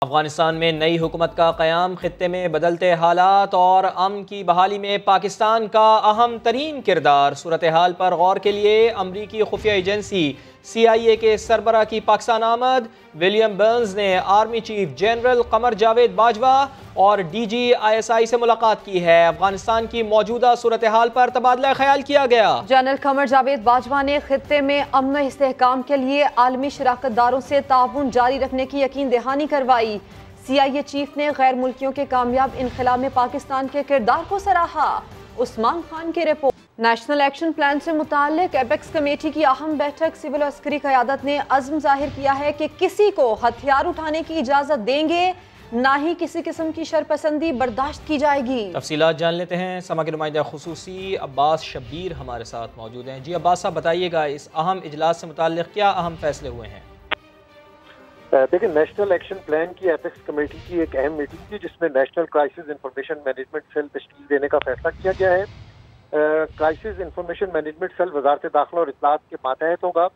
अफगानिस्तान में नई हुकूमत का क़याम, खित्ते में बदलते हालात और अमन की बहाली में पाकिस्तान का अहम तरीन किरदार। सूरत हाल पर गौर के लिए अमरीकी खुफिया एजेंसी CIA के सरबराह की पाकिस्तान आमद। विलियम बर्न्स ने army chief general Qamar Javed Bajwa और DG ISI से मुलाकात की है। अफगानिस्तान की मौजूदा सूरत हाल पर तबादला ख्याल किया गया। जनरल कमर जावेद बाजवा ने खित्ते में अमन व इस्तेहकाम के लिए आलमी शराकतदारों से ताउन जारी रखने की यकीन दहानी करवाई। CIA चीफ ने गैर मुल्कियों के कामयाब इनखला में पाकिस्तान के किरदार को सराहा। उस्मान खान की रिपोर्ट। नेशनल एक्शन प्लान से मुताल्लिक एपेक्स कमेटी की अहम बैठक, सिविल और अस्करी क़यादत ने अज़्म जाहिर किया है कि किसी को हथियार उठाने की इजाज़त देंगे, ना ही किसी किस्म की शरपसंदी बर्दाश्त की जाएगी। तफसीलात जान लेते हैं। समा के नुमाइंदा खुसूसी अब्बास शब्बीर हमारे साथ मौजूद हैं। जी अब्बास साहब, बताइएगा इस अहम इजलास से मुताल्लिक क्या अहम फैसले हुए हैं? देखिए, नेशनल एक्शन प्लान की एपेक्स कमेटी की एक अहम मीटिंग थी जिसमें national crisis information management cell तश्कील देने का फैसला किया गया है। क्राइसिस इंफॉर्मेशन मैनेजमेंट सेल वजारत दाखिला और इत्तलात के मातहत होगा।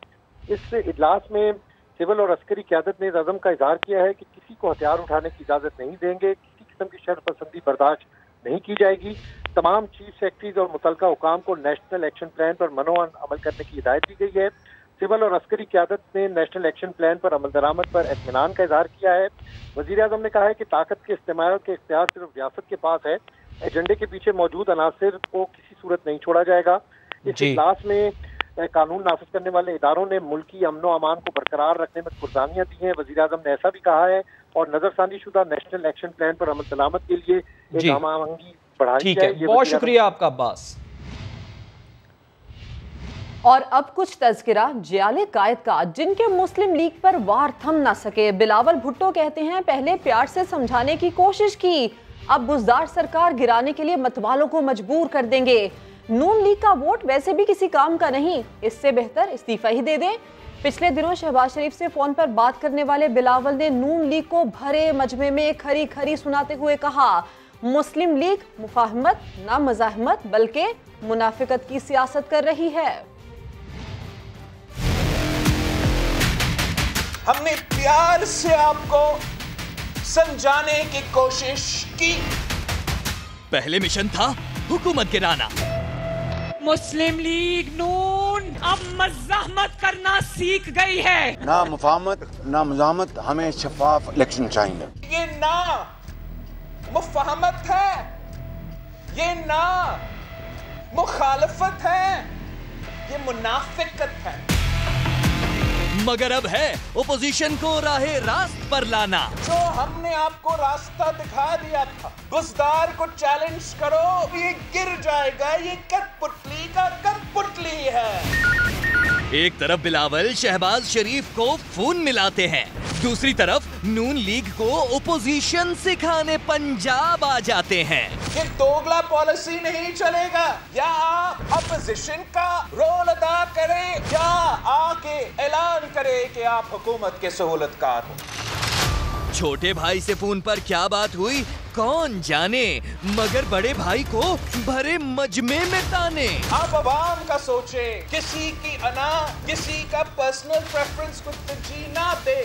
इस इजलास में सिविल और अस्करी क़यादत ने इस अज़म का इजहार किया है कि किसी को हथियार उठाने की इजाज़त नहीं देंगे, किसी किस्म की शरपसंदी बर्दाश्त नहीं की जाएगी। तमाम चीफ सेक्रेटरीज और मुतल्लिका हुकाम को नेशनल एक्शन प्लान पर मनोअन अमल करने की हिदायत दी गई है। सिविल और अस्करी क़यादत ने नेशनल एक्शन प्लान पर अमल दरामद पर इत्मीनान का इजहार किया है। वज़ीर आज़म ने कहा है कि ताकत के इस्तेमाल के इख्तियार सिर्फ रियासत के पास है, एजेंडे के पीछे मौजूद अनासर को किसी सूरत नहीं छोड़ा जाएगा। इस इजलास में कानून नाफिज करने वाले इदारों ने मुल्की अमन व अमान को बरकरार रखने में कुर्बानियां दी हैं। वज़ीर आज़म ने ऐसा भी कहा है और नजरसानी शुदा नेशनल एक्शन प्लान पर अमल दरामद के लिए एक हम आहंगी बढ़ाई जाए। बहुत शुक्रिया आपका अब्बास। और अब कुछ तज़किरा जियाले कायद का, जिनके मुस्लिम लीग पर वार थम ना सके। बिलावल भुट्टो कहते हैं, पहले प्यार से समझाने की कोशिश की, अब बुज़दार सरकार गिराने के लिए मतवालों को मजबूर कर देंगे। नून लीग का वोट वैसे भी किसी काम का नहीं, इससे बेहतर इस्तीफा ही दे दें। पिछले दिनों शहबाज शरीफ से फोन पर बात करने वाले बिलावल ने नून लीग को भरे मजमे में खरी खरी सुनाते हुए कहा, मुस्लिम लीग मुफाहमत ना मज़ाहमत बल्कि मुनाफिकत की सियासत कर रही है। हमने प्यार से आपको समझाने की कोशिश की। पहले मिशन था हुकूमत गिराना। मुस्लिम लीग नून अब मज़ाहमत करना सीख गई है। ना मुफाहमत ना मज़ाहमत, हमें शफाफ इलेक्शन चाहिए। ये ना मुफाहमत है, ये ना मुखालफत है, ये मुनाफिकत है। मगर अब है ओपोजिशन को राहे रास्त पर लाना। जो हमने आपको रास्ता दिखा दिया था, बुज़दार को चैलेंज करो, ये गिर जाएगा। ये कठपुतली का कठपुतली है। एक तरफ बिलावल शहबाज शरीफ को खून मिलाते हैं, दूसरी तरफ नून लीग को ओपोजिशन सिखाने पंजाब आ जाते हैं। ये दोगला पॉलिसी नहीं चलेगा। या आप अपोजिशन का रोल अदा करें या आके ऐलान करें कि आप हुकूमत के सहूलतकार हो। छोटे भाई से फोन पर क्या बात हुई कौन जाने, मगर बड़े भाई को भरे मजमे में ताने। आप अवाम का सोचे, किसी की अना, किसी का पर्सनल प्रेफरेंस कुछ तरजीह ना दे।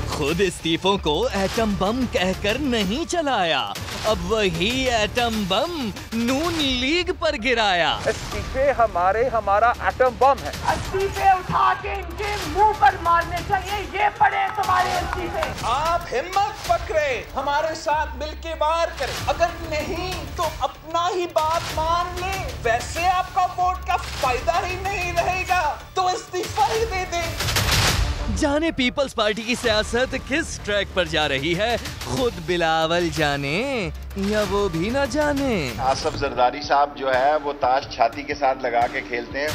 खुद इस्तीफों को एटम बम कहकर नहीं चलाया, अब वही एटम बम नून लीग पर गिराया। इस्तीफे हमारा एटम बम है। इस्तीफे उठा के इनके मुंह पर मारने चाहिए। ये पड़े तुम्हारे इस्तीफे। आप हिम्मत पकड़े, हमारे साथ मिलके वार करें, अगर नहीं तो अपना ही बात मान ले। वैसे आपका वोट का फायदा ही नहीं रहेगा तो इस्तीफा ही दे दें। जाने पीपल्स पार्टी की सियासत किस ट्रैक पर जा रही है, खुद बिलावल जाने या वो भी ना जाने। आसफ जरदारी साहब जो है वो ताश छाती के साथ लगा के खेलते हैं।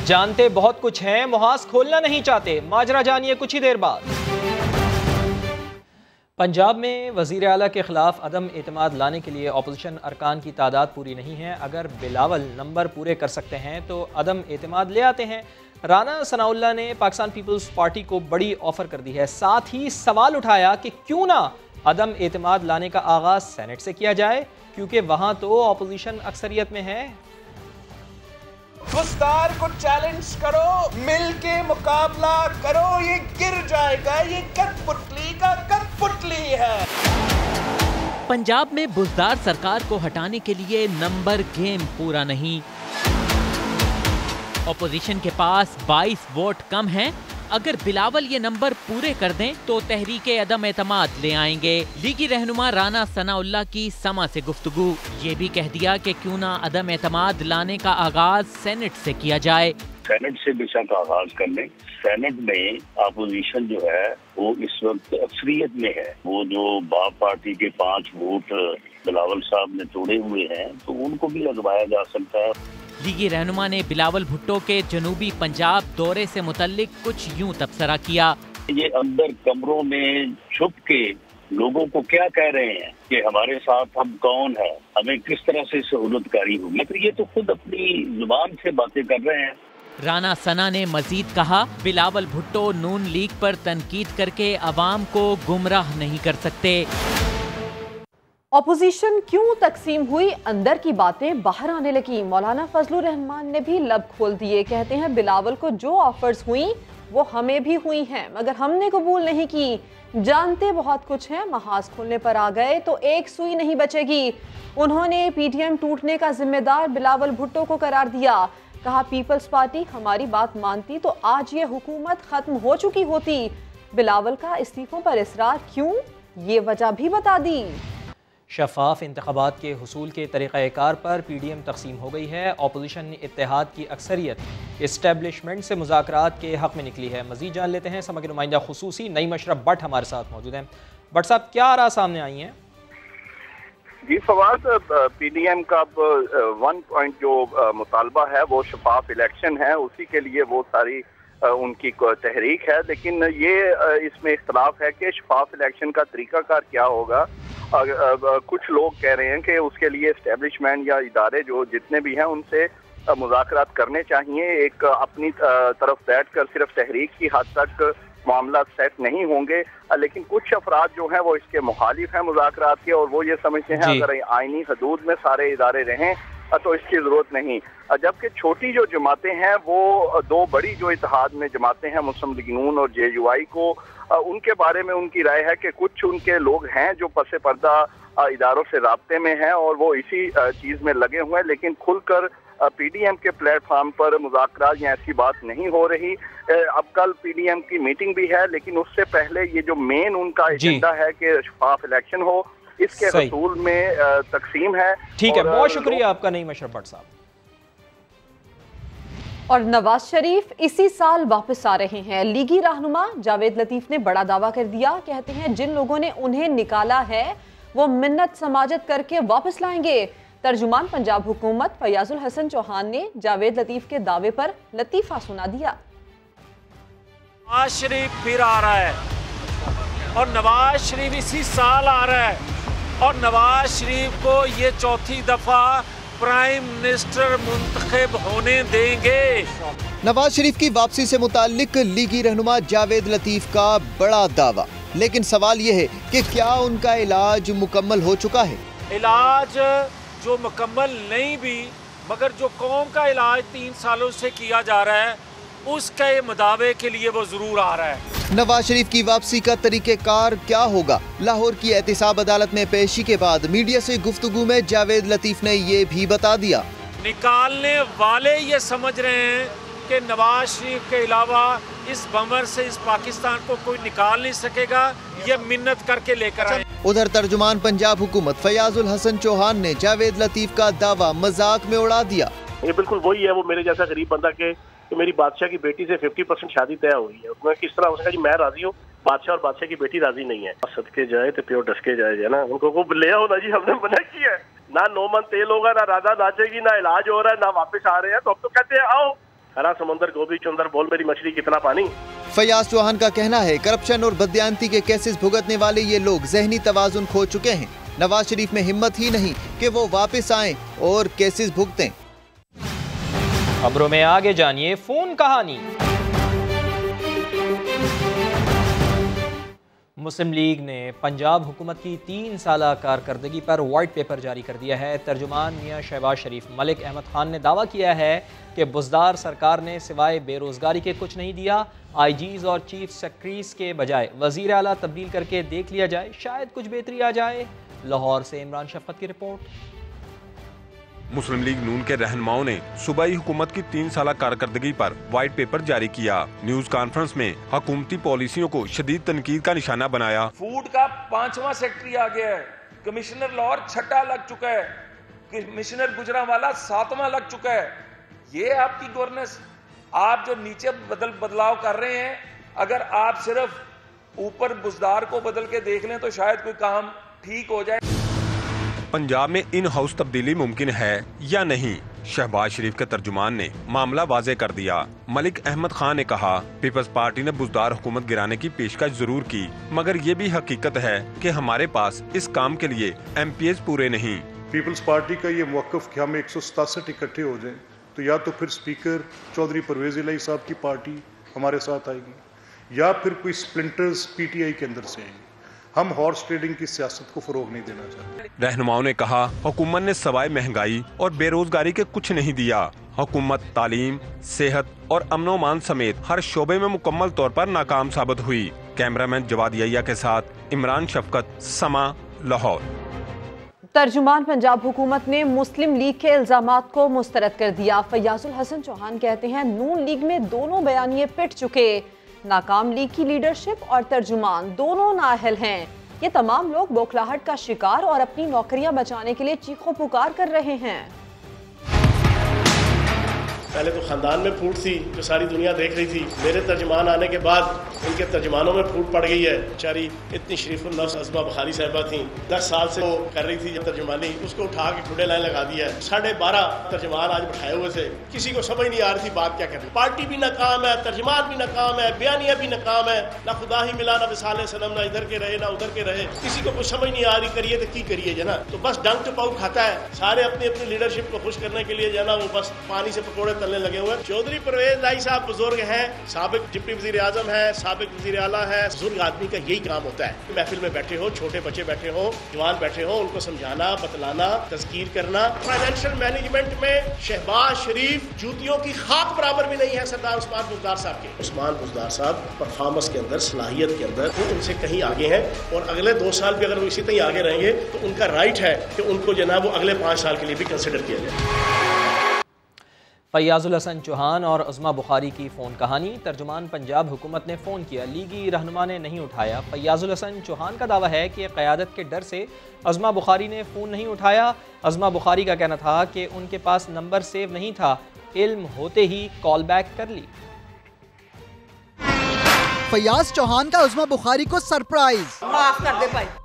जानते बहुत कुछ हैं, मुहास खोलना नहीं चाहते। माजरा जानिए कुछ ही देर बाद। पंजाब में वज़ीर आला के खिलाफ अदम एतमाद लाने के लिए अपोजिशन अरकान की तादाद पूरी नहीं है। अगर बिलावल नंबर पूरे कर सकते हैं तो अदम एतमाद ले आते हैं। राना सनाउल्लाह ने पाकिस्तान पीपल्स पार्टी को बड़ी ऑफर कर दी है। साथ ही सवाल उठाया कि क्यों ना अदम एतमाद लाने का आगाज़ सेनेट से किया जाए, क्योंकि वहाँ तो अपोजिशन अक्सरियत में है। बुज़दार को चैलेंज करो, मिल के मुकाबला करो, ये गिर जाएगा, ये कठपुतली का कठपुतली है। पंजाब में बुज़दार सरकार को हटाने के लिए नंबर गेम पूरा नहीं। ऑपोजिशन के पास 22 वोट कम हैं। अगर बिलावल ये नंबर पूरे कर दें तो तहरीके अदम एतमाद ले आएंगे। लीगी रहनुमा राना सनाउल्लाह की समा से गुफ्तगू, ये भी कह दिया कि क्यों ना अदम एतमाद लाने का आगाज सेनेट से किया जाए। सेनेट से बेशक आगाज कर लें। सेनेट में अपोजिशन जो है वो इस वक्त अक्सरियत में है। वो जो बाप पार्टी के 5 वोट बिलावल साहब ने तोड़े हुए हैं तो उनको भी लगवाया जा सकता है। लीगी रहनुमा ने बिलावल भुट्टो के जनूबी पंजाब दौरे से मुतल्लिक कुछ यूं तबसरा किया। ये अंदर कमरों में छुप के लोगों को क्या कह रहे हैं कि हमारे साथ हम कौन है, हमें किस तरह से सहूलतकारी होगी, तो ये तो खुद अपनी जुबान से बातें कर रहे हैं। राना सना ने मजीद कहा, बिलावल भुट्टो नून लीग पर तनकीद करके अवाम को गुमराह नहीं कर सकते। ऑपोजिशन क्यों तकसीम हुई, अंदर की बातें बाहर आने लगी। मौलाना फजलुर रहमान ने भी लब खोल दिए। कहते हैं बिलावल को जो ऑफर्स हुई वो हमें भी हुई हैं, मगर हमने कबूल नहीं की। जानते बहुत कुछ हैं, महाज खोलने पर आ गए तो एक सुई नहीं बचेगी। उन्होंने पीटीएम टूटने का जिम्मेदार बिलावल भुट्टो को करार दिया। कहा पीपल्स पार्टी हमारी बात मानती तो आज ये हुकूमत खत्म हो चुकी होती। बिलावल का इस्तीफों पर इसरार क्यों, ये वजह भी बता दी। शफाफ इंतखाबात के हुसूल के तरीक़ाकार पर PDM तकसीम हो गई है। अपोजिशन इत्तेहाद की अक्सरियत इस्टेब्लिशमेंट से मुज़ाकरात के हक़ में निकली है। मज़ीद जान लेते हैं, समा के नुमाइंदा खुसूसी नईम अशरफ भट्ट हमारे साथ मौजूद हैं। भट्ट साहब, क्या आरा सामने आई हैं? जी फवाद, PDM का 1 पॉइंट जो मुतालबा है वो शफाफ इलेक्शन है, उसी के लिए वो सारी उनकी तहरीक है। लेकिन ये इसमें इख्तलाफ है कि शफाफ इलेक्शन का तरीकाकार क्या होगा। कुछ लोग कह रहे हैं कि उसके लिए इस्टेब्लिशमेंट या इदारे जो जितने भी हैं उनसे मुज़ाकरात करने चाहिए। एक अपनी तरफ बैठ कर सिर्फ तहरीक की हद तक मामला सेट नहीं होंगे। लेकिन कुछ अफराद जो हैं वो इसके मुखालिफ हैं मुज़ाकरात के, और वो ये समझते हैं अगर आईनी हदूद में सारे इदारे रहें तो इसकी ज़रूरत नहीं। जबकि छोटी जो जमातें हैं वो 2 बड़ी जो इत्तेहाद में जमातें हैं, मुस्लिम लीग नून और JUI को, उनके बारे में उनकी राय है कि कुछ उनके लोग हैं जो पसे पर्दा इदारों से राब्ते में हैं और वो इसी चीज़ में लगे हुए हैं। लेकिन खुलकर PDM के प्लेटफॉर्म पर मुज़ाकरात या ऐसी बात नहीं हो रही। अब कल PDM की मीटिंग भी है, लेकिन उससे पहले ये जो मेन उनका एजेंडा है कि शफाफ इलेक्शन हो, इसके हसूल में तकसीम है। ठीक है, बहुत शुक्रिया आपका नईम अशरफ भट्ट साहब। और नवाज शरीफ इसी साल वापस आ रहे हैं। लीगी रहनुमा जावेद लतीफ ने बड़ा दावा कर दिया। कहते हैं जिन लोगों ने उन्हें निकाला है वो मिन्नत समाजत करके वापस लाएंगे। तर्जुमान पंजाब हुकूमत फयाजुल हसन चौहान ने जावेद लतीफ के दावे पर लतीफा सुना दिया। नवाज शरीफ फिर आ रहा है और नवाज शरीफ इसी साल आ रहा है और नवाज शरीफ को ये 4थी दफा प्राइम मिनिस्टर मुंतखब होने देंगे। नवाज शरीफ की वापसी से मुताल्लिक लीगी रहनुमा जावेद लतीफ का बड़ा दावा, लेकिन सवाल यह है कि क्या उनका इलाज मुकम्मल हो चुका है। इलाज जो मुकम्मल नहीं भी, मगर जो कौम का इलाज 3 सालों से किया जा रहा है उसके मुदावे के लिए वो जरूर आ रहा है। नवाज शरीफ की वापसी का तरीक़ेकार क्या होगा। लाहौर की एहतिसाब अदालत में पेशी के बाद मीडिया से गुफ्तगू में जावेद लतीफ ने ये भी बता दिया। निकालने वाले ये समझ रहे हैं कि नवाज शरीफ के अलावा इस बमर से इस पाकिस्तान को कोई निकाल नहीं सकेगा, ये मिन्नत करके लेकर आए। उधर तर्जुमान पंजाब हुकूमत फयाजुल हसन चौहान ने जावेद लतीफ का दावा मजाक में उड़ा दिया। ये बिल्कुल वही है, वो मेरे जैसा गरीब बंदा के कि मेरी बादशाह की बेटी से 50% शादी तय हुई है। उसमें किस तरह उसने कहा जी मैं राजी हूँ, बादशाह और बादशाह की बेटी राजी नहीं है। सदके जाए तो प्योर डसके जाए है ना, उनको को ले आओ ना जी, हमने मना किया है। ना 9 मन तेल होगा, ना राजा नाचेगी, ना इलाज हो रहा है, ना वापस आ रहे हैं, तो हम तो कहते हैं आओ। हरा समुंदर गोभी चुंदर बोल मेरी मछली कितना पानी। फयाज चौहान का कहना है करप्शन और बदयांती के केसेस भुगतने वाले ये लोग जहनी तवाजुन खो चुके हैं। नवाज शरीफ में हिम्मत ही नहीं कि वो वापस आएं और केसेस भुगतें। खबरों में आगे जानिए फोन कहानी। मुस्लिम लीग ने पंजाब हुकूमत की 3 साला कारकर्दगी पर वाइट पेपर जारी कर दिया है। तर्जुमान मियां शहबाज शरीफ मलिक अहमद खान ने दावा किया है कि बुज़दार सरकार ने सिवाय बेरोज़गारी के कुछ नहीं दिया। आईजीज़ और चीफ सेक्रेटरीज के बजाय वज़ीर आला तब्दील करके देख लिया जाए, शायद कुछ बेहतरी आ जाए। लाहौर से इमरान शफकत की रिपोर्ट। मुस्लिम लीग नून के रहनुमाओं ने सूबाई हुकूमत की 3 साला कारकर्दगी पर वाइट पेपर जारी किया। न्यूज कॉन्फ्रेंस में हुकूमती पॉलिसियों को शदीद तनकीद का निशाना बनाया। फूड का 5वां सेक्रेटरी आ गया है, कमिश्नर लाहौर 6ठा लग चुका है, कमिश्नर गुजरांवाला 7वां लग चुका है। ये आपकी गवर्नेंस? आप जो नीचे बदलाव कर रहे हैं, अगर आप सिर्फ ऊपर बुज़दार को बदल के देख लें तो शायद कोई काम ठीक हो जाए। पंजाब में इन हाउस तब्दीली मुमकिन है या नहीं, शहबाज शरीफ के तर्जुमान ने मामला वाजे कर दिया। मलिक अहमद खान ने कहा, पीपल्स पार्टी ने बुज़दार हुकूमत गिराने की पेशकश जरूर की, मगर ये भी हकीकत है कि हमारे पास इस काम के लिए MPs पूरे नहीं। पीपल्स पार्टी का ये मौक़िफ़ कि हम 167 इकट्ठे हो जाएं, तो या तो फिर स्पीकर चौधरी परवेज़ इलाही साहब की पार्टी हमारे साथ आएगी या फिर कोई स्प्लिंटर्स PTI के अंदर से आएगी। हम हॉर्स ट्रेडिंग की सियासत को फरोग नहीं देना चाहते। रहनुमाओं ने कहा, हुकूमत ने सवाए महंगाई और बेरोजगारी के कुछ नहीं दिया। हुकूमत तालीम, सेहत और अमनो-अमान समेत हर शोबे में मुकम्मल तौर पर नाकाम साबित हुई। कैमरामैन जवाद यहिया के साथ इमरान शफकत, समा, लाहौर। तर्जुमान पंजाब हुकूमत ने मुस्लिम लीग के इल्जामात को मुस्तरद कर दिया। फैयाजुल हसन चौहान कहते हैं, नून लीग में दोनों बयानिए पिट चुके। नाकाम लीग की लीडरशिप और तर्जुमान दोनों नाअहल हैं। ये तमाम लोग बौखलाहट का शिकार और अपनी नौकरियां बचाने के लिए चीखों पुकार कर रहे हैं। पहले तो खानदान में फूट थी जो सारी दुनिया देख रही थी। मेरे तर्जमान आने के बाद उनके तर्जमानों में फूट पड़ गई है। बेचारी इतनी शरीफुल नफ्स अज़मा बुखारी साहिबा थी, 10 साल से वो कर रही थी तर्जमानी, उसको उठा के ठुडे लाइन लगा दिया है। 12.5 तर्जमान आज बैठाए हुए थे, किसी को समझ नहीं आ रही थी बात क्या करनी। पार्टी भी नाकाम है, तर्जमान भी नाकाम है, बयानिया भी नाकाम है, ना खुदा ही मिला ना विसाल सनम, ना इधर के रहे ना उधर के रहे। किसी को कुछ समझ नहीं आ रही, करिए तो की करिए जना। तो बस डंक टू पाउट खाता है। सारे अपनी अपनी लीडरशिप को खुश करने के लिए जना वो बस पानी से पकौड़े तलने लगे हुए। चौधरी परवेज इलाही साहब बुजुर्ग हैं, साबिक डिप्टी वजीर आजम है, साबिक वजीर आला है। बुजुर्ग आदमी का यही काम होता है, महफिल में बैठे हो, छोटे बच्चे बैठे हो, जवान बैठे हो, उनको समझाना, बतलाना, तज़कीर करना। फाइनेंशियल मैनेजमेंट में शहबाज शरीफ जूतियों की खाक बराबर भी नहीं है सरदार उस्मान बुज़दार साहब के। उस्मान बुज़दार साहब परफॉर्मेंस के अंदर, सलाहियत के अंदर वो उनसे कहीं आगे हैं और अगले 2 साल भी अगर वो इसी तरह आगे रहेंगे तो उनका राइट है कि उनको जनाब वो अगले 5 साल के लिए भी कंसिडर किया जाए। फैयाजुल हसन चौहान और अज़मा बुखारी की फ़ोन कहानी। तर्जुमान पंजाब हुकूमत ने फ़ोन किया, लीगी रहनुमा ने नहीं उठाया। फैयाजुल हसन चौहान का दावा है कि क़यादत के डर से अज़मा बुखारी ने फ़ोन नहीं उठाया। अज़मा बुखारी का कहना था कि उनके पास नंबर सेव नहीं था, इल्म होते ही कॉल बैक कर ली। फैयाज चौहान का अज़मा बुखारी को सरप्राइज। माफ कर दे भाई।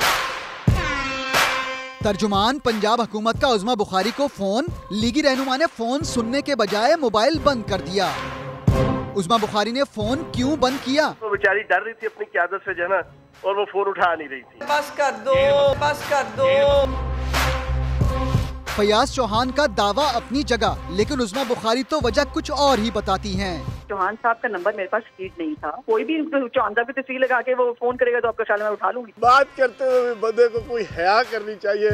तर्जुमान पंजाब हुकूमत का उज़मा बुखारी को फोन, लीगी रहनुमा ने फोन सुनने के बजाय मोबाइल बंद कर दिया। उज़मा बुखारी ने फोन क्यों बंद किया? वो बेचारी डर रही थी अपनी क़यादत से जना, और वो फोन उठा नहीं रही थी। बस कर दो, बस कर दो। फैयाज चौहान का दावा अपनी जगह, लेकिन उज़मा बुखारी तो वजह कुछ और ही बताती हैं। चौहान साहब का नंबर मेरे पास फीड नहीं था। कोई भी चौहान साहब की तस्वीर लगा के वो फोन करेगा तो आपका ख्याल मैं उठा लूंगी। बात करते हुए बंदे को कोई हया करनी चाहिए।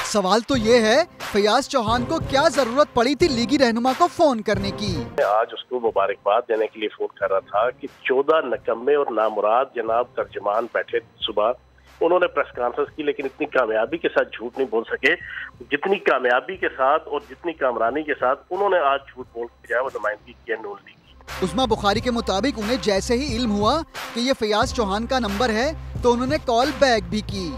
सवाल तो ये है, फैयाज चौहान को क्या जरूरत पड़ी थी लीगी रहनुमा को फोन करने की? आज उसको मुबारकबाद देने के लिए फोन कर रहा था कि 14 नकम्मे और नामुराद जनाब तर्जमान बैठे सुबह। उन्होंने प्रेस कॉन्फ्रेंस की, लेकिन इतनी कामयाबी के साथ झूठ नहीं बोल सके जितनी कामयाबी के साथ और जितनी कामरानी के साथ उन्होंने आज झूठ बोल के जाए वो नुमाइंदगी की नून लीग की। उज़मा बुखारी के मुताबिक उन्हें जैसे ही इल्म हुआ कि ये फैयाज चौहान का नंबर है तो उन्होंने कॉल बैक भी की।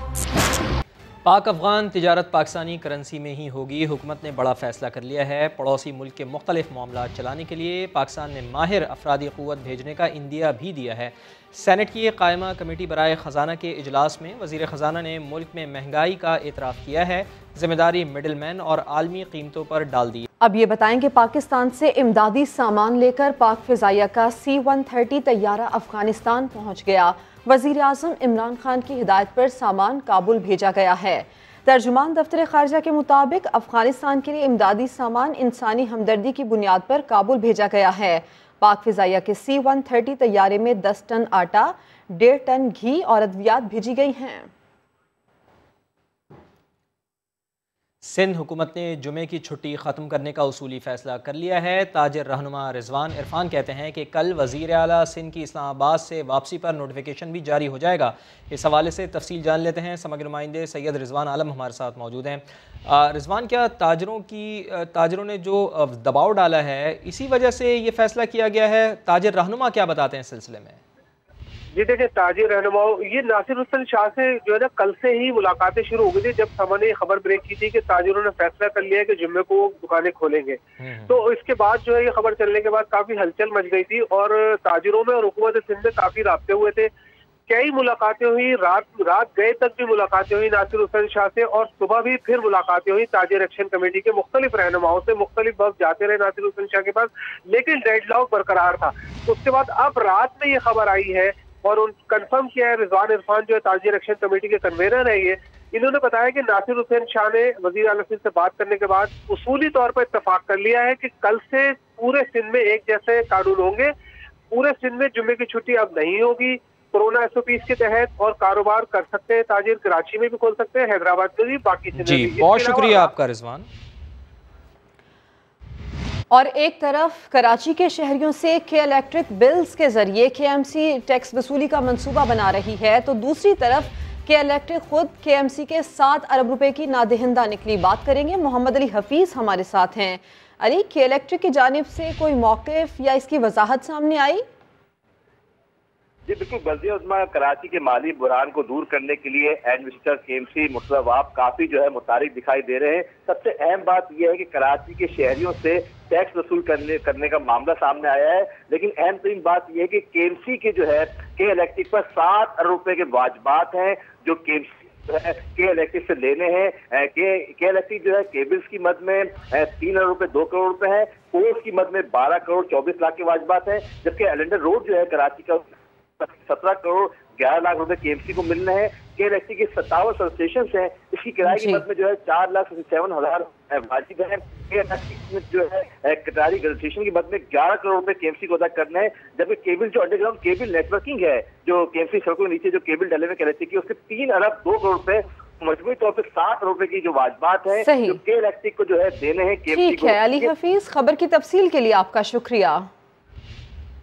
पाक अफगान तिजारत पाकिस्तानी करेंसी में ही होगी। हुकूमत ने बड़ा फैसला कर लिया है। पड़ोसी मुल्क के मुख्तलिफ मामला चलाने के लिए पाकिस्तान ने माहिर अफरादी क़ुव्वत भेजने का इंदिया भी दिया है। सेनेट की कायमा कमेटी बराए ख़जाना के इजलास में वज़ीर ख़जाना ने मुल्क में महंगाई का एतराफ़ किया है, जिम्मेदारी मिडिल मैन और आलमी कीमतों पर डाल दी। अब ये बताएं कि पाकिस्तान से इमदादी सामान लेकर पाक फ़िज़ाइया का C-130 तैयारा अफगानिस्तान पहुँच गया। वज़ीर आज़म इमरान खान की हिदायत पर सामान काबुल भेजा गया है। तर्जुमान दफ्तर ख़ारजा के मुताबिक अफगानिस्तान के लिए इमदादी सामान इंसानी हमदर्दी की बुनियाद पर काबुल भेजा गया है। पाक फिजाइया के C-130 तैयारे में 10 टन आटा, 1.5 टन घी और अद्वियात भेजी गई हैं। सिंध हुकूमत ने जुमे की छुट्टी ख़त्म करने का उसूली फ़ैसला कर लिया है। ताजिर रहनुमा रिजवान इरफान कहते हैं कि कल वज़ीर आला सिंध की इस्लामाबाद से वापसी पर नोटिफिकेशन भी जारी हो जाएगा। इस हवाले से तफसील जान लेते हैं। समग्र नुमाइंदे सैयद रिजवान आलम हमारे साथ मौजूद हैं। रिजवान, क्या ताजिरों ने जो दबाव डाला है इसी वजह से ये फ़ैसला किया गया है? ताजिर रहनुमा क्या बताते हैं इस सिलसिले में? जी देखिए, ताजिर रहनुमाओं, ये नासिर हुसैन शाह से जो है ना कल से ही मुलाकातें शुरू हो गई थी, जब समा ने खबर ब्रेक की थी कि ताजिरों ने फैसला कर लिया है कि जुम्मे को दुकानें खोलेंगे। तो इसके बाद जो है ये खबर चलने के बाद काफी हलचल मच गई थी और ताजिरों में और हुकूमत सिंध में काफी राब्ते हुए थे। कई मुलाकातें हुई, रात गए तक भी मुलाकातें हुई नासिर हुसैन शाह से, और सुबह भी फिर मुलाकातें हुई ताजिर एक्शन कमेटी के मुख्तलिफ रहनुमाओं से। मुख्तलिफ वक्त जाते रहे नासिर हुसैन शाह के पास, लेकिन डेडलॉक बरकरार था। उसके बाद अब रात में ये खबर आई है और उन कंफर्म किया है, रिजवान इरफान जो है ताजिर एक्शन कमेटी के कन्वीनर है, ये इन्होंने बताया कि नासिर हुसैन शाह ने वजीर आला सिंध से बात करने के बाद उसूली तौर पर इत्तेफाक कर लिया है कि कल से पूरे सिंध में एक जैसे कानून होंगे। पूरे सिंध में जुम्मे की छुट्टी अब नहीं होगी। कोरोना SOPs के तहत और कारोबार कर सकते हैं ताजिर, कराची में भी खोल सकते हैं, हैदराबाद में भी, बाकी जी बहुत शुक्रिया आपका रिजवान। और एक तरफ कराची के शहरियों से के इलेक्ट्रिक बिल्स के जरिए KMC टैक्स वसूली का मंसूबा बना रही है, तो दूसरी तरफ के इलेक्ट्रिक खुद KMC के 7 अरब रुपए की नादहिंदा निकली। बात करेंगे, मोहम्मद अली हफीज हमारे साथ हैं। अली, के इलेक्ट्रिक की जानिब से कोई मौक़िफ़ या इसकी वजाहत सामने आई? जी बिल्कुल, बल्दिया उज़्मा कराची के माली बुरान को दूर करने के लिए एडमिनिस्ट्रेटर KMC मुर्तज़ा वाब काफी जो है मुतारिक दिखाई दे रहे हैं। सबसे अहम बात यह है कि कराची के शहरियों से टैक्स वसूल करने का मामला सामने आया है, लेकिन अहम तरीन बात यह है कि KMC के जो है के इलेक्ट्रिक पर 7 अरब रुपए के वाजबात हैं जो KMC के इलेक्ट्रिक से लेने हैं। के इलेक्ट्रिक जो है केबल्स की मद में 3 अरब रुपए 2 करोड़ रुपए है, पोल्स की मद में 12 करोड़ 24 लाख के वाजबात हैं, जबकि एलेंडर रोड जो है कराची का 17 करोड़ 11 लाख रुपए KMC को मिलने हैं। के इलेक्ट्रिक के 57 सब स्टेशन हैं, इसकी किराए की मद में जो है 4,67,000 वाजिब है। के इलेक्ट्रिक में जो है कटारी रजिस्ट्रेशन की मद में 11 करोड़ रुपए KMC को अदा करना है, जबकि केबल जो अंडरग्राउंड केबल नेटवर्किंग है जो KMC सड़कों के नीचे जो केबल डले हुए इलेक्ट्रिक की, उसके 3 अरब 2 करोड़ रुपए मजबूरी तौर पर 7 अरब रुपए की जो वाजबात है जो के इलेक्ट्रिक को जो है देने हैं KMC को। ठीक है अली हफीज, खबर की तफसील के लिए आपका शुक्रिया।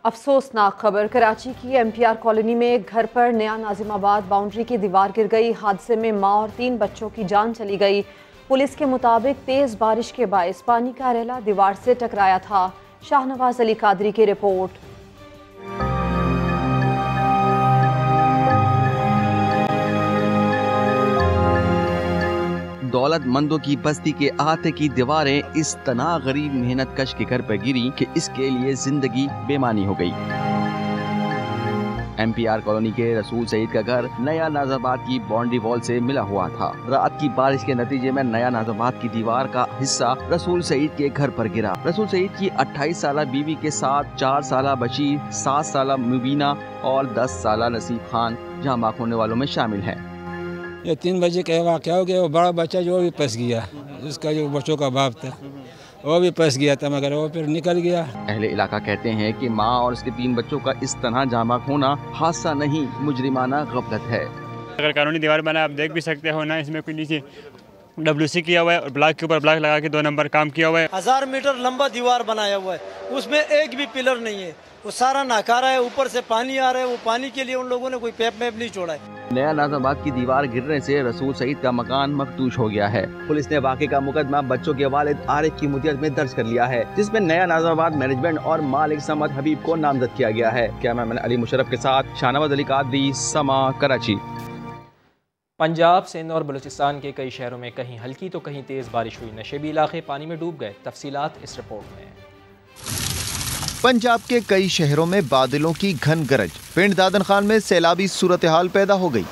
अफसोसनाक खबर, कराची की MPR कॉलोनी में एक घर पर नया नाजिमाबाद बाउंड्री की दीवार गिर गई। हादसे में मां और 3 बच्चों की जान चली गई। पुलिस के मुताबिक तेज बारिश के बायस पानी का रेला दीवार से टकराया था। शाहनवाज अली कादरी की रिपोर्ट। दौलतमंदों की बस्ती के अहाते की दीवारें इस तना गरीब मेहनत कश के घर पर गिरी कि इसके लिए जिंदगी बेमानी हो गई। MPR कॉलोनी के रसूल सईद का घर नया नाजाबाद की बाउंड्री वॉल से मिला हुआ था। रात की बारिश के नतीजे में नया नाजाबाद की दीवार का हिस्सा रसूल सईद के घर पर गिरा। रसूल सईद की 28 साला बीवी के साथ 4 साला बशीर, 7 साला मुबीना और 10 साला नसीब खान जहाँ बाक होने वालों में शामिल है। ये 3 बजे का वाक़या हो गया। वो बड़ा बच्चा जो भी फंस गया, उसका जो बच्चों का बाप था वो भी फंस गया था, मगर वो फिर निकल गया। अहले इलाका कहते हैं कि माँ और उसके 3 बच्चों का इस तरह जामाक होना हादसा नहीं, मुजरिमाना गफलत है। अगर कानूनी दीवार बना आप देख भी सकते हो ना, इसमें कोई नीचे WC किया हुआ है और ब्लॉक के ऊपर ब्लॉक लगा के 2 नंबर काम किया हुआ है। 1000 मीटर लंबा दीवार बनाया हुआ है, उसमें एक भी पिलर नहीं है, वो सारा नाकारा है। ऊपर से पानी आ रहा है, वो पानी के लिए उन लोगों ने कोई पैप नहीं छोड़ा है। नया नाजाबाद की दीवार गिरने से रसूल सईद का मकान मखदूश हो गया है। पुलिस ने वाक़े का मुकदमा बच्चों के वालिद आरिफ की मुद्दत में दर्ज कर लिया है, जिसमें नया नाजाबाद मैनेजमेंट और मालिक समद हबीब को नामजद किया गया है। कैमरामैन अली मुशर्रफ के साथ शाहनवाज अली कादरी, समा, कराची। पंजाब, सिंध और बलूचिस्तान के कई शहरों में कहीं हल्की तो कहीं तेज बारिश हुई। नशेबी इलाके पानी में डूब गए। तफसीलात इस रिपोर्ट में। पंजाब के कई शहरों में बादलों की घन गरज, पिंड दादन खान में सैलाबी सूरत हाल पैदा हो गई।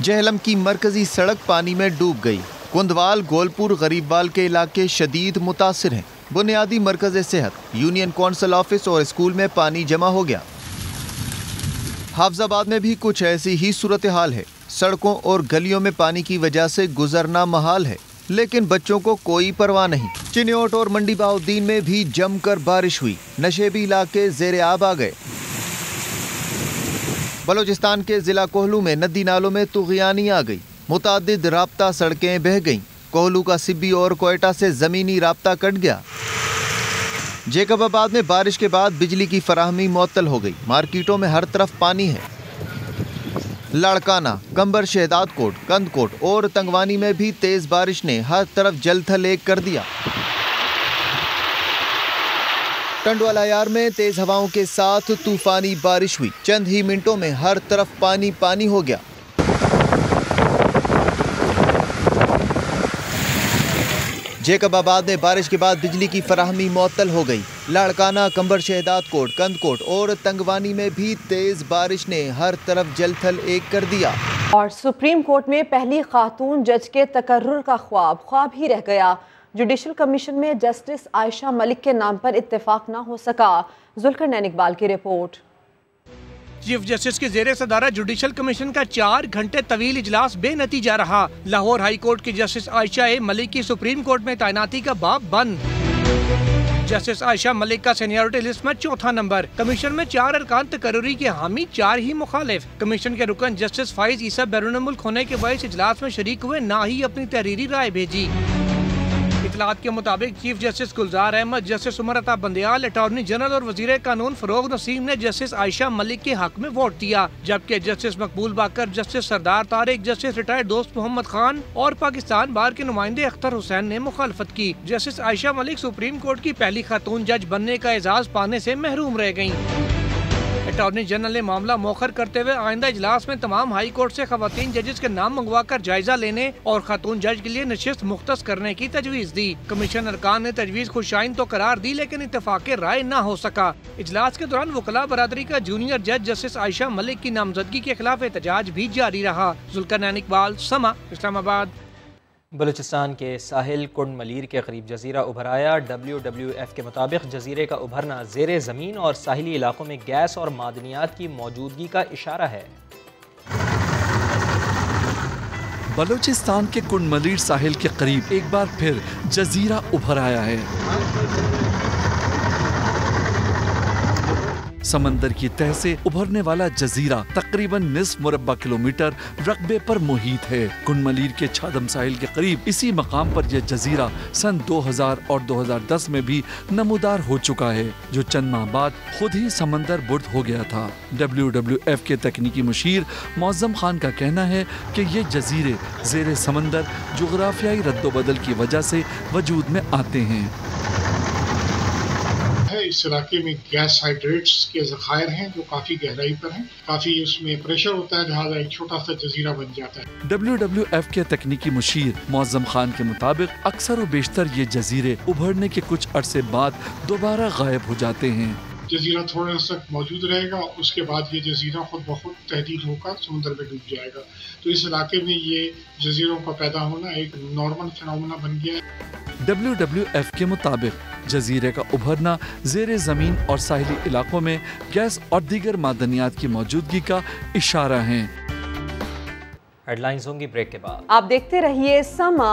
जहलम की मरकजी सड़क पानी में डूब गई। कुंदवाल, गोलपुर, गरीबवाल के इलाके शदीद मुतासिर हैं। बुनियादी मरकज सेहत, यूनियन कौंसिल ऑफिस और स्कूल में पानी जमा हो गया। हाफजाबाद में भी कुछ ऐसी ही सूरत हाल है। सड़कों और गलियों में पानी की वजह से गुजरना महाल है। लेकिन बच्चों को कोई परवाह नहीं। चिन्योट और मंडी बहाउद्दीन में भी जमकर बारिश हुई, नशेबी इलाके जेरे आब आ गए। बलोचिस्तान के जिला कोहलू में नदी नालों में तुग़यानी आ गई, मुतादिद राब्ता सड़कें बह गईं। कोहलू का सिब्बी और कोयटा से जमीनी राब्ता कट गया। जेकबाबाद में बारिश के बाद बिजली की फराहमी मुअत्तल हो गई, मार्केटों में हर तरफ पानी है। लाड़काना, कंबर, शहदाद कोट, कंदकोट और तंगवानी में भी तेज बारिश ने हर तरफ जलथल एक कर दिया। टंडवाला यार में तेज हवाओं के साथ तूफानी बारिश हुई, चंद ही मिनटों में हर तरफ पानी पानी हो गया। जेकबाबाद में बारिश के बाद बिजली की फराहमी मुअत्तल हो गई। लाड़काना, कंबर, शहदाद कोट, कंदकोट और तंगवानी में भी तेज बारिश ने हर तरफ जलथल एक कर दिया। और सुप्रीम कोर्ट में पहली खातून जज के तकर्रुर का ख्वाब ही रह गया। जुडिशल कमीशन में जस्टिस आयशा मलिक के नाम पर इत्तेफाक न हो सका। जुल्करनैन इकबाल की रिपोर्ट। चीफ जस्टिस के जेर सदारत जुडिशल कमीशन का 4 घंटे तवील इजलास बेनतीजा रहा। लाहौर हाई कोर्ट की जस्टिस आयशा मलिक की सुप्रीम कोर्ट में तैनाती का बाब बंद। जस्टिस आयशा मलिक का सीनियरिटी लिस्ट में 4था नंबर। कमीशन में 4 अरकान तकर्रुरी के हामी, 4 ही मुखालिफ। कमीशन के रुकन जस्टिस फाइज ईसा बैरून मुल्क होने के बायस इजलास में शरीक हुए, ना ही अपनी तहरीरी राय भेजी। इतलात के मुताबिक चीफ जस्टिस गुलजार Ahmad, justice Umar Ata Bandial, attorney general और वजीर कानून फरोग नसीम ने जस्टिस आयशा मलिक के हक में वोट दिया, जबकि जस्टिस मकबूल बाकर, जस्टिस सरदार तारिक, जस्टिस रिटायर्ड दोस्त मोहम्मद खान और पाकिस्तान बार के नुमाइंदे अख्तर हुसैन ने मुखालफत की। Justice Ayesha Malik supreme court की पहली खातून जज बनने का एजाज पाने से महरूम रह गयी। अटॉर्नी जनरल ने मामला मौखर करते हुए आइंदा इजलास में तमाम हाई कोर्ट से खवातीन जजेस के नाम मंगवा कर जायजा लेने और खातून जज के लिए नशिस्त मुख्तस करने की तजवीज़ दी। कमीशन अरकान ने तजवीज़ खुशाइन तो करार दी, लेकिन इत्तेफाक राय न हो सका। इजलास के दौरान वकला बरादरी का जूनियर जज जस्टिस आयशा मलिक की नामजदगी के खिलाफ एहतजाज भी जारी रहा। जुल्करनैन इकबाल, समा, इस्लामाबाद। बलूचिस्तान के साहिल कुंड मलीर के करीब जजीरा उभर आया। WWF के मुताबिक जजीरे का उभरना ज़ेरे ज़मीन और साहिली इलाकों में गैस और मादनियात की मौजूदगी का इशारा है। बलूचिस्तान के कुंड मलीर साहिल के करीब एक बार फिर जजीरा उभर आया है। समंदर की तह से उभरने वाला जजीरा तकरीबन निस्फ मुरब्बा किलोमीटर रकबे पर मुहित है। कुंड मलीर के छादम साहिल के करीब इसी मकाम पर यह जजीरा सन 2000 और 2010 में भी नमूदार हो चुका है, जो चंद माह बाद खुद ही समंदर बुर्द हो गया था। WWF के तकनीकी मुशीर मौज़म खान का कहना है कि ये जजीरे ज़ेरे समंदर जोग्राफियाई रद्दोबदल की वजह से वजूद में आते हैं। इस इलाके में गैस हाइड्रेट्स के ज़खायर हैं जो काफी गहराई पर हैं, काफी उसमें प्रेशर होता है, लिहाजा एक छोटा सा जजीरा बन जाता है। WWF के तकनीकी मुशीर मौज़म खान के मुताबिक अक्सर व बेशतर ये जजीरे उभरने के कुछ अरसे बाद दोबारा गायब हो जाते हैं। जजीरा थोड़ा सा मौजूद रहेगा, उसके बाद ये जजीरा खुद ब खुद तहदीद होकर समुद्र में डूब जाएगा। तो इस इलाके में ये जजीरों का पैदा होना एक नॉर्मल फिनोमेना बन गया है। WWF के मुताबिक जजीरे का उभरना ज़ेरे ज़मीन और साहिली इलाकों में गैस और दीगर मादनियात की मौजूदगी का इशारा है। हेडलाइंस होंगी ब्रेक के बाद। आप देखते रहिए समा।